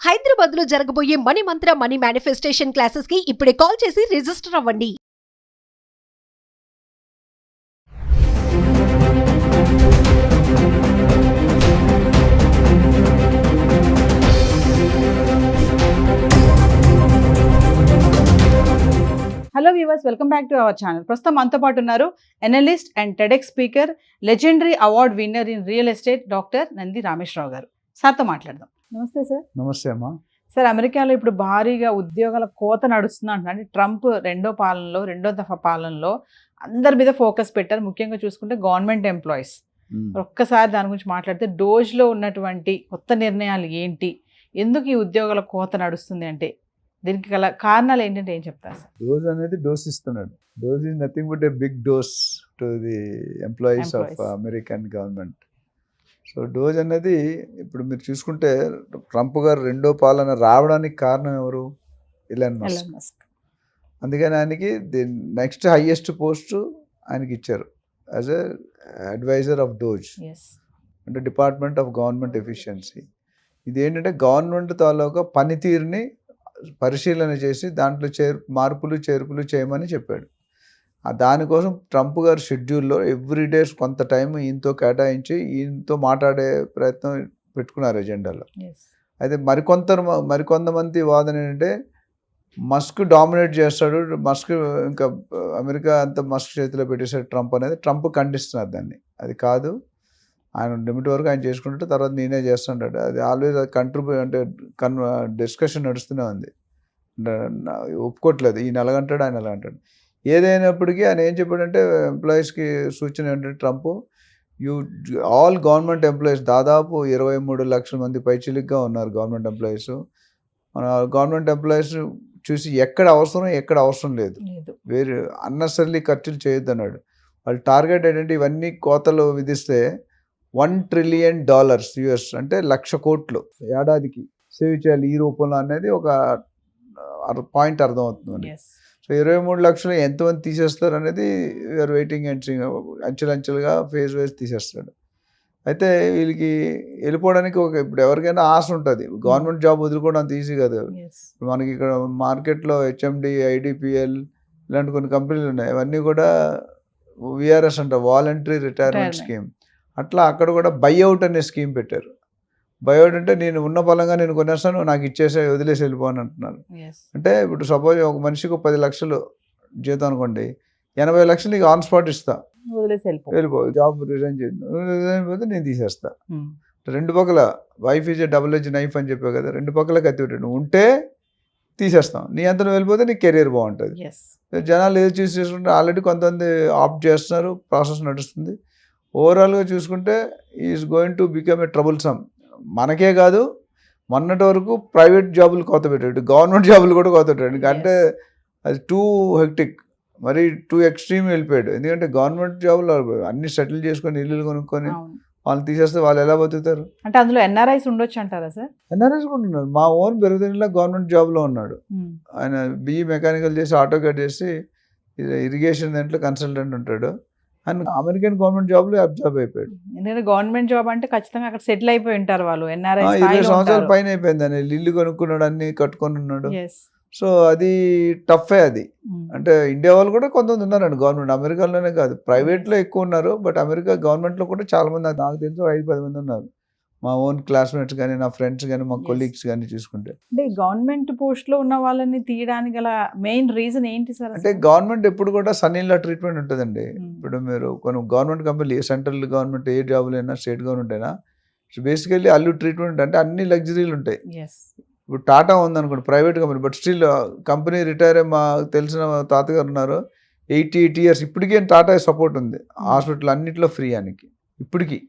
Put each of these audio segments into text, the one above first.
హైదరాబాద్ లో జరగబోయే మనీ మంత్ర money manifestation classes కి ఇప్పుడే కాల్ చేసి రిజిస్టర్ అవ్వండి. Hello viewers, welcome back to our channel. ప్రస్తుతం మనతో పాటు ఉన్నారు analyst and TEDx speaker, legendary award winner in real estate doctor Nandi Rameshwar Rao గారు. సార్తో మాట్లాడదాం. నమస్తే సార్. నమస్తే అమ్మా. సార్, అమెరికాలో ఇప్పుడు భారీగా ఉద్యోగాల కోత నడుస్తుంది అంటున్నారు. అంటే ట్రంప్ రెండో దఫా పాలనలో అందరి మీద ఫోకస్ పెట్టారు. ముఖ్యంగా చూసుకుంటే గవర్నమెంట్ ఎంప్లాయీస్. ఒక్కసారి దాని గురించి మాట్లాడితే డోజ్లో ఉన్నటువంటి కొత్త నిర్ణయాలు ఏంటి, ఎందుకు ఈ ఉద్యోగాల కోత నడుస్తుంది అంటే దీనికి గల కారణాలు ఏంటంటే ఏం చెప్తారు సార్? డోజ్ అనేది డోస్ ఇస్తున్నాడు. DOGE is nothing but a big dose to the employees of American government. So DOGE అనేది ఇప్పుడు మీరు చూసుకుంటే ట్రంప్ గారు రెండో పాలన రావడానికి కారణం ఎవరు? Elon Musk. అందుకని ఆయనకి ది నెక్స్ట్ హైయెస్ట్ పోస్ట్ ఆయనకి ఇచ్చారు as a advisor of DOGE, అంటే డిపార్ట్మెంట్ ఆఫ్ గవర్నమెంట్ ఎఫిషియన్సీ. ఇది ఏంటంటే గవర్నమెంట్ తాలూకా పనితీరుని పరిశీలన చేసి దాంట్లో మార్పులు చేర్పులు చేయమని చెప్పాడు. దానికోసం ట్రంప్ గారు షెడ్యూల్లో ఎవ్రీడే కొంత టైం ఈయనతో కేటాయించి ఈయనతో మాట్లాడే ప్రయత్నం పెట్టుకున్నారు ఎజెండాలో. అయితే మరికొంతమంది వాదన ఏంటంటే మస్క్ డామినేట్ చేస్తాడు, మస్క్ ఇంకా అమెరికా అంతా మస్క్ చేతిలో పెట్టేశాడు ట్రంప్ అనేది. ట్రంప్ ఖండిస్తున్నారు దాన్ని. అది కాదు, ఆయన లిమిట్ వరకు ఆయన చేసుకుంటే తర్వాత నేనే చేస్తుంటాడు. అది ఆల్వేస్ అంటే డిస్కషన్ నడుస్తూనే ఉంది. ఒప్పుకోవట్లేదు, ఈయన ఎలాగంటాడు ఆయన ఎలాగంటాడు. ఏదైనప్పటికీ ఆయన ఏం చెప్పాడంటే ఎంప్లాయీస్కి సూచన ఏంటంటే ట్రంప్, ఆల్ గవర్నమెంట్ ఎంప్లాయీస్ దాదాపు 23 లక్షల మంది పైచిలిగ్గా ఉన్నారు గవర్నమెంట్ ఎంప్లాయీస్. మన గవర్నమెంట్ ఎంప్లాయీస్ చూసి ఎక్కడ అవసరం లేదు, వేరే అన్నెసరీ ఖర్చులు చేయొద్దు అన్నాడు. వాళ్ళు టార్గెట్ ఏంటంటే ఇవన్నీ కోతలు విధిస్తే $1 trillion US, అంటే 1,00,000 కోట్లు ఏడాదికి సేవ్ చేయాలి ఈ రూపంలో అనేది ఒక పాయింట్ అర్థమవుతుంది. సో 23 లక్షలు ఎంతమంది తీసేస్తారు అనేది వీఆర్ వెయిటింగ్ అండ్ అంచెలంచెలుగా ఫేజ్ వైజ్ తీసేస్తాడు. అయితే వీళ్ళకి వెళ్ళిపోవడానికి ఇప్పుడు ఎవరికైనా ఆశ ఉంటుంది. గవర్నమెంట్ జాబ్ వదులుకోవడం అంత ఈజీ కాదు. మనకి ఇక్కడ మార్కెట్లో HMD, IDPL ఇలాంటి కొన్ని కంపెనీలు ఉన్నాయి. అవన్నీ కూడా VRS అంట, వాలంటరీ రిటైర్మెంట్ స్కీమ్. అట్లా అక్కడ కూడా బైఅవుట్ అనే స్కీమ్ పెట్టారు. బైఅవుట్ అంటే నేను ఉన్న పలంగా నేను కొనేస్తాను, నాకు ఇచ్చేసే వదిలేసి వెళ్ళిపోను అంటున్నారు. అంటే ఇప్పుడు సపోజ్ ఒక మనిషికి 10 లక్షలు జీతం అనుకోండి, 80 లక్షలు నీకు ఆన్ స్పాట్ ఇస్తా, వెళ్ళిపో, జాబ్ రిజైన్ చేయకపోతే నేను తీసేస్తా. రెండు పక్కల wife is a double edge knife అని చెప్పావు కదా, రెండు పక్కల కత్తి పెట్టాడు. ఉంటే తీసేస్తాం, నీ అంతా వెళ్ళిపోతే నీ కెరీర్ బాగుంటుంది. జనాలు ఏది చూసి చేసుకుంటే ఆల్రెడీ కొంతమంది ఆప్ట్ చేస్తున్నారు, ప్రాసెస్ నడుస్తుంది. ఓవరాల్గా చూసుకుంటే is going to become a troublesome. మనకే కాదు, మొన్నటి వరకు ప్రైవేట్ జాబులు కోత పెట్టాడు, గవర్నమెంట్ జాబులు కూడా కోత పెట్టాడు. అంటే అది టూ హెక్టిక్, మరి టూ ఎక్స్ట్రీమ్ వెళ్ళిపోయాడు. ఎందుకంటే గవర్నమెంట్ జాబులు అన్ని సెటిల్ చేసుకొని ఇల్లు కొనుక్కొని వాళ్ళు తీసేస్తే వాళ్ళు ఎలా బతుకుతారు? అంటే అందులో NRIs ఉండొచ్చు అంటారా సార్? NRIs కూడా ఉన్నారు. మా ఓన్ బెరదనిలో గవర్నమెంట్ జాబ్లో ఉన్నాడు. ఆయన BE మెకానికల్ చేసి ఆటో కట్ చేసి ఇరిగేషన్ దాంట్లో కన్సల్టెంట్ ఉంటాడు. అండ్ అమెరికన్ గవర్నమెంట్ జాబ్లో అబ్జార్బ్ అయిపోయాడు. ఎందుకంటే గవర్నమెంట్ జాబ్ అంటే ఖచ్చితంగా అక్కడ సెటిల్ అయిపోయి ఉంటారు వాళ్ళు. 20 సంవత్సరాల పైన అయిపోయింది. అని ఇల్లు కొనుక్కున్నాడు, అన్ని కట్టుకొని ఉన్నాడు. సో అది టఫే అది. అంటే ఇండియా వాళ్ళు కూడా కొంతమంది ఉన్నారండి గవర్నమెంట్, అమెరికాలోనే కాదు ప్రైవేట్లో ఎక్కువ ఉన్నారు. బట్ అమెరికా గవర్నమెంట్లో కూడా చాలా మంది, నాకు తెలిసి 5-10 మంది ఉన్నారు. మా ఓన్ క్లాస్మేట్స్ కానీ, నా ఫ్రెండ్స్ కానీ, మా కొలీగ్స్ కానీ చూసుకుంటే. అంటే గవర్నమెంట్ పోస్ట్లో ఉన్న వాళ్ళని తీయడానికి గల మెయిన్ రీజన్ ఏంటి సార్? అంటే గవర్నమెంట్ ఎప్పుడు కూడా సన్నీలా ట్రీట్మెంట్ ఉంటుందండి. ఇప్పుడు మీరు కొన్ని గవర్నమెంట్ కంపెనీ, సెంట్రల్ గవర్నమెంట్ ఏ జాబులు అయినా, స్టేట్ గవర్నమెంట్ అయినా బేసికల్లీ అల్లు ట్రీట్మెంట్ అంటే అన్ని లగ్జరీలు ఉంటాయి. ఇప్పుడు టాటా ఉందనుకోండి, private company, but still company retire అయ్యి మా తెలిసిన తాతగారు ఉన్నారు, 88 years ఇప్పటికీ టాటా సపోర్ట్ ఉంది. హాస్పిటల్ అన్నింటిలో ఫ్రీ ఆయనకి ఇప్పటికీ.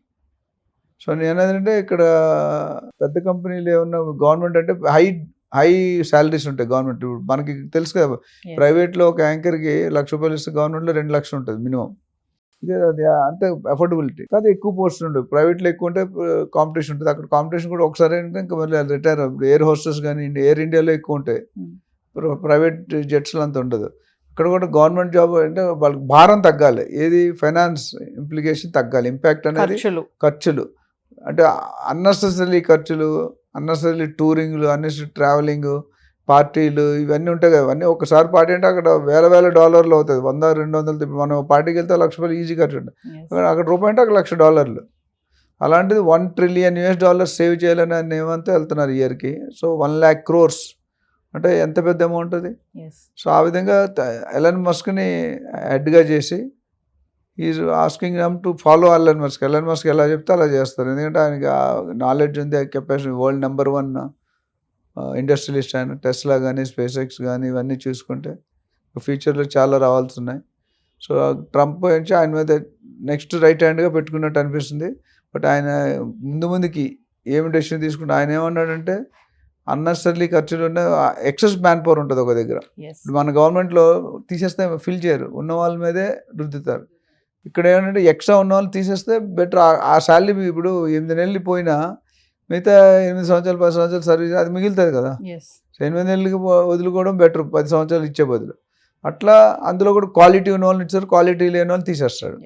సో నేను ఏంటంటే ఇక్కడ పెద్ద కంపెనీలు ఏమన్నా గవర్నమెంట్ అంటే హై శాలరీస్ ఉంటాయి గవర్నమెంట్. ఇప్పుడు మనకి తెలుసు కదా, ప్రైవేట్లో ఒక యాంకర్కి ₹1,00,000 ఇస్తే గవర్నమెంట్లో 2 లక్షలు ఉంటుంది మినిమం. ఇదే అది అంతే అఫోర్డబిలిటీ కాదు. ఎక్కువ పోస్టులు ఉండవు, ప్రైవేట్లో ఎక్కువ ఉంటే కాంపిటీషన్ ఉంటుంది. అక్కడ కాంపిటీషన్ కూడా ఒకసారి ఏంటంటే ఇంకా మళ్ళీ రిటైర్, ఎయిర్ హోస్టెస్ కానీ ఎయిర్ ఇండియాలో ఎక్కువ ఉంటాయి, ప్రైవేట్ జెట్స్లో అంత ఉండదు. ఇక్కడ కూడా గవర్నమెంట్ జాబ్ అంటే వాళ్ళకి భారం తగ్గాలి, ఏది ఫైనాన్స్ ఇంప్లికేషన్ తగ్గాలి, ఇంపాక్ట్ అనేది ఖర్చులు. అంటే అన్నెసెసరీ ఖర్చులు, అన్నెసరీ టూరింగ్లు, అన్నెసరీ ట్రావెలింగ్, పార్టీలు ఇవన్నీ ఉంటాయి కదా. ఇవన్నీ ఒకసారి పార్టీ అంటే అక్కడ వేల డాలర్లు అవుతుంది. 100-200 ఇప్పుడు మనం పార్టీకి వెళ్తే ₹1,00,000 ఈజీ ఖర్చు ఉంటుంది. అక్కడ రూపాయి అంటే అక్కడ $1,00,000. అలాంటిది $1 trillion సేవ్ చేయాలని ఆయన ఏమంతా వెళ్తున్నారు ఇయర్కి. సో 1,00,000 crores అంటే ఎంత పెద్ద అమౌంట్ అది. సో ఆ విధంగా ఎలన్ మస్క్ని హెడ్గా చేసి is asking them to follow Elon Musk. Elon Musk ఎలా చెప్తే అలా చేస్తారు. ఎందుకంటే ఆయనకి నాలెడ్జ్ ఉంది, కెపాసిటీ. వరల్డ్ నెంబర్ 1 ఇండస్ట్రియలిస్ట్ ఆయన. టెస్లా కానీ, స్పేస్ ఎక్స్ కానీ ఇవన్నీ చూసుకుంటే ఫ్యూచర్లో చాలా రావాల్సి ఉన్నాయి. సో ట్రంప్ నుంచి ఆయన మీద నెక్స్ట్ రైట్ హ్యాండ్గా పెట్టుకున్నట్టు అనిపిస్తుంది. బట్ ఆయన ముందుకి ఏమి డెసిషన్ తీసుకుంటే ఆయన ఏమన్నాడంటే అన్నెసరీ ఖర్చులు ఉన్న ఎక్సెస్ మ్యాన్ పవర్ ఉంటుంది ఒక దగ్గర. మన గవర్నమెంట్లో తీసేస్తే ఫిల్ చేయరు, ఉన్న వాళ్ళ మీదే రుద్దుతారు. ఇక్కడ ఏమంటే ఎక్స్ట్రా ఉన్న వాళ్ళు తీసేస్తే బెటర్. ఆ శాలరీ ఇప్పుడు 8 నెలలు పోయినా మిగతా 8 సంవత్సరాలు 10 సంవత్సరాలు సర్వీస్ అది మిగులుతుంది కదా. 8 నెలలకి వదులుకోవడం బెటర్ 10 సంవత్సరాలు ఇచ్చే బదులు. అట్లా అందులో కూడా క్వాలిటీ ఉన్న వాళ్ళని ఇచ్చారు, క్వాలిటీ లేని వాళ్ళు తీసేస్తాడు.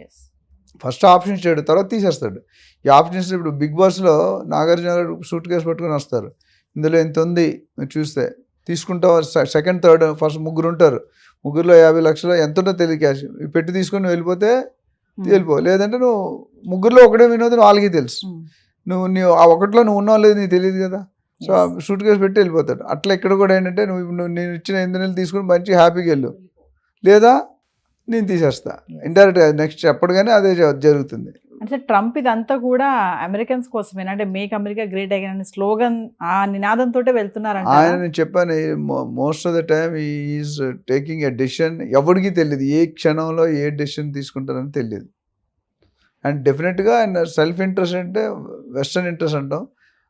ఫస్ట్ ఆప్షన్ ఇచ్చాడు, తర్వాత తీసేస్తాడు. ఈ ఆప్షన్స్ ఇప్పుడు బిగ్ బాస్లో నాగార్జున గారు సూట్ కేసు పట్టుకొని వస్తారు. ఇందులో ఎంత ఉంది మీరు చూస్తే తీసుకుంటావు. సెకండ్ థర్డ్ ఫస్ట్ ముగ్గురు ఉంటారు. ముగ్గురులో 50 లక్షలు ఎంత ఉంటుందో తెలియదు క్యాష్ పెట్టి తీసుకొని వెళ్ళిపోతే వెళ్ళిపో. లేదంటే నువ్వు ముగ్గురులో ఒకటే వినోద్ వాళ్ళకి తెలుసు. నువ్వు ఆ ఒకటిలో నువ్వు ఉన్నావు లేదు నీకు తెలియదు కదా. సో సూట్ కేసు పెట్టి వెళ్ళిపోతాడు. అట్లా ఇక్కడ కూడా ఏంటంటే నువ్వు నేను ఇచ్చిన 8 నెలలు తీసుకుని మంచి హ్యాపీగా వెళ్ళు, లేదా నేను తీసేస్తా. ఇండైరెక్ట్గా నెక్స్ట్ చెప్పడుగానే అదే జరుగుతుంది. అంటే ట్రంప్ ఇదంతా కూడా అమెరికన్స్ కోసమే, అంటే మేక్ అమెరికా గ్రేట్ అగైన్ అనే స్లోగన్ ఆ నినాదంతో వెళ్తున్నారంట. ఆయన నేను చెప్పాను most of the time is taking a decision. ఎవరికి తెలియదు ఏ క్షణంలో ఏ డెసిషన్ తీసుకుంటారని తెలియదు. అండ్ డెఫినెట్గా ఆయన సెల్ఫ్ ఇంట్రెస్ట్ అంటే వెస్టర్న్ ఇంట్రెస్ట్ అంటాం.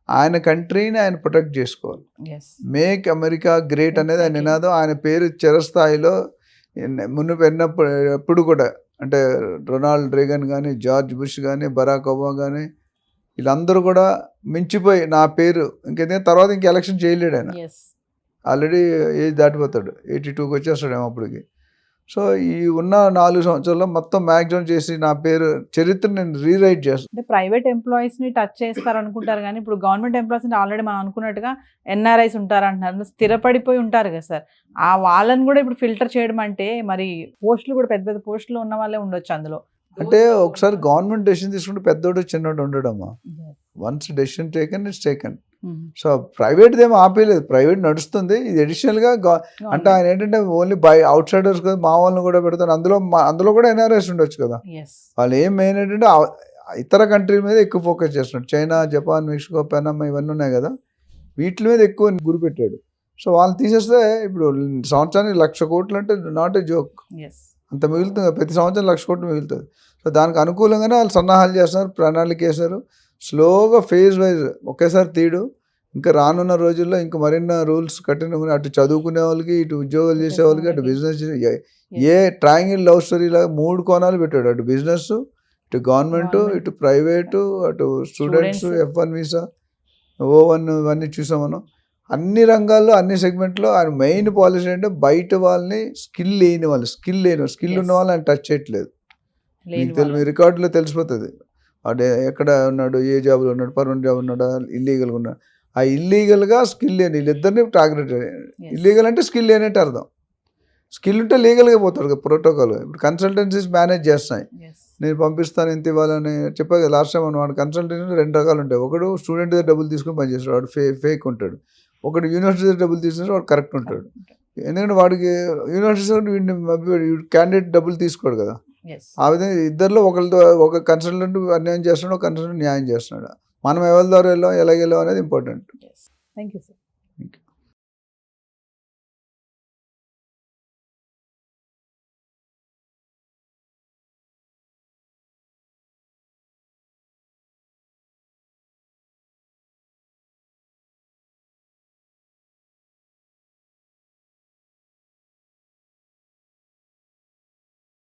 ఆయన కంట్రీని ఆయన ప్రొటెక్ట్ చేసుకోవాలి. మేక్ అమెరికా గ్రేట్ అనేది ఆయన నినాదం. ఆయన పేరు చిరస్థాయిలో మునుపు ఎప్పుడు కూడా అంటే రొనాల్డ్ రేగన్ కానీ, జార్జ్ బుష్ కానీ, బరాక్ ఒబామా కానీ వీళ్ళందరూ కూడా మించిపోయి నా పేరు ఇంకేదైనా తర్వాత ఇంక ఎలక్షన్ చేయలేడు ఆయన. ఆల్రెడీ ఏజ్ దాటిపోతాడు, 82కి వచ్చేస్తాడేమో అప్పటికి. సో ఈ ఉన్న 4 సంవత్సరాల్లో మొత్తం మ్యాక్సిమం చేసి నా పేరు చరిత్ర నేను రీరైట్ చేస్తాను. అంటే ప్రైవేట్ ఎంప్లాయీస్ని టచ్ చేస్తారు అనుకుంటారు కానీ ఇప్పుడు గవర్నమెంట్ ఎంప్లాయీస్ అంటే ఆల్రెడీ మనం అనుకున్నట్టుగా ఎన్ఆర్ఐస్ ఉంటారు అంటున్నారు, స్థిరపడిపోయి ఉంటారు కదా సార్. ఆ వాళ్ళని కూడా ఇప్పుడు ఫిల్టర్ చేయడం అంటే మరి పోస్టులు కూడా పెద్ద పెద్ద పోస్టులు ఉన్న వాళ్ళే ఉండొచ్చు అందులో. అంటే ఒకసారి గవర్నమెంట్ డెసిషన్ తీసుకుంటే పెద్దోడు చిన్నోడు ఉండడమ్మా. Once decision taken it's taken. So ప్రైవేట్ది ఏమో ఆపేయలేదు, ప్రైవేట్ నడుస్తుంది. ఇది అడిషనల్గా అంటే ఆయన ఏంటంటే ఓన్లీ అవుట్ సైడర్స్ కదా, మా వాళ్ళని కూడా పెడతాను. అందులో కూడా ఎన్ఆర్ఎస్ ఉండొచ్చు కదా. వాళ్ళు ఏం మెయిన్ ఏంటంటే ఇతర కంట్రీల మీద ఎక్కువ ఫోకస్ చేస్తున్నాడు. చైనా, జపాన్, మెక్సికో, పెనమా ఇవన్నీ ఉన్నాయి కదా, వీటి మీద ఎక్కువ గురి పెట్టాడు. సో వాళ్ళు తీసేస్తే ఇప్పుడు సంవత్సరానికి 1,00,000 కోట్లు అంటే నాట్ ఏ జోక్. అంత మిగులుతుంది, ప్రతి సంవత్సరం 1,00,000 కోట్లు మిగులుతుంది. సో దానికి అనుకూలంగానే వాళ్ళు సన్నాహాలు చేస్తున్నారు, ప్రణాళిక వేశారు. స్లోగా ఫేజ్ వైజ్ ఒకేసారి తీయడు. ఇంకా రానున్న రోజుల్లో ఇంకా మరిన్ని రూల్స్ కఠినంగా అటు చదువుకునే వాళ్ళకి, ఇటు ఉద్యోగాలు చేసే వాళ్ళకి, అటు business a triangle love story లాగా 3 కోణాలు పెట్టాడు. అటు బిజినెస్, ఇటు గవర్నమెంట్, ఇటు ప్రైవేటు, అటు స్టూడెంట్స్, F1 వీసా, O1 ఇవన్నీ చూసాం మనం. అన్ని రంగాల్లో అన్ని సెగ్మెంట్లో ఆయన మెయిన్ పాలసీ అంటే బయట వాళ్ళని స్కిల్ లేని స్కిల్ ఉన్న వాళ్ళని ఆయన టచ్ చేయట్లేదు. మీ రికార్డులో తెలిసిపోతుంది వాడు ఎక్కడ ఉన్నాడు, ఏ జాబ్లో ఉన్నాడు, పర్మనెంట్ జాబ్ ఉన్నాడా, ఇల్లీగల్గా ఉన్నాడు. ఆ ఇల్లీగల్గా స్కిల్ లేని వీళ్ళిద్దరిని టార్గెట్. ఇల్లీగల్ అంటే స్కిల్ లేనట్టు అర్థం. స్కిల్ ఉంటే లీగల్గా పోతాడు ప్రోటోకాల్. ఇప్పుడు కన్సల్టెన్సీస్ మేనేజ్ చేస్తున్నాయి. నేను పంపిస్తాను ఇంత ఇవ్వాలని చెప్పాను కదా లాస్ట్ టైం. వాడు కన్సల్టెన్సీ 2 రకాలు ఉంటాయి. ఒకడు స్టూడెంట్ దగ్గర డబ్బులు తీసుకుని పనిచేస్తాడు, వాడు ఫేక్ ఉంటాడు. ఒకటి యూనివర్సిటీ దగ్గర డబ్బులు తీసుకుంటే వాడు కరెక్ట్ ఉంటాడు. ఎందుకంటే వాడికి యూనివర్సిటీ క్యాండిడేట్ డబ్బులు తీసుకోడు కదా. ఆ విధంగా ఇద్దరిలో ఒక కన్సల్టెంట్ అన్యాయం చేస్తున్నాడు, ఒక కన్సల్టెంట్ న్యాయం చేస్తున్నాడు. మనం ఎవరి ద్వారా వెళ్ళాం, ఎలాగెళ్ళాం అనేది ఇంపార్టెంట్. Thank you sir.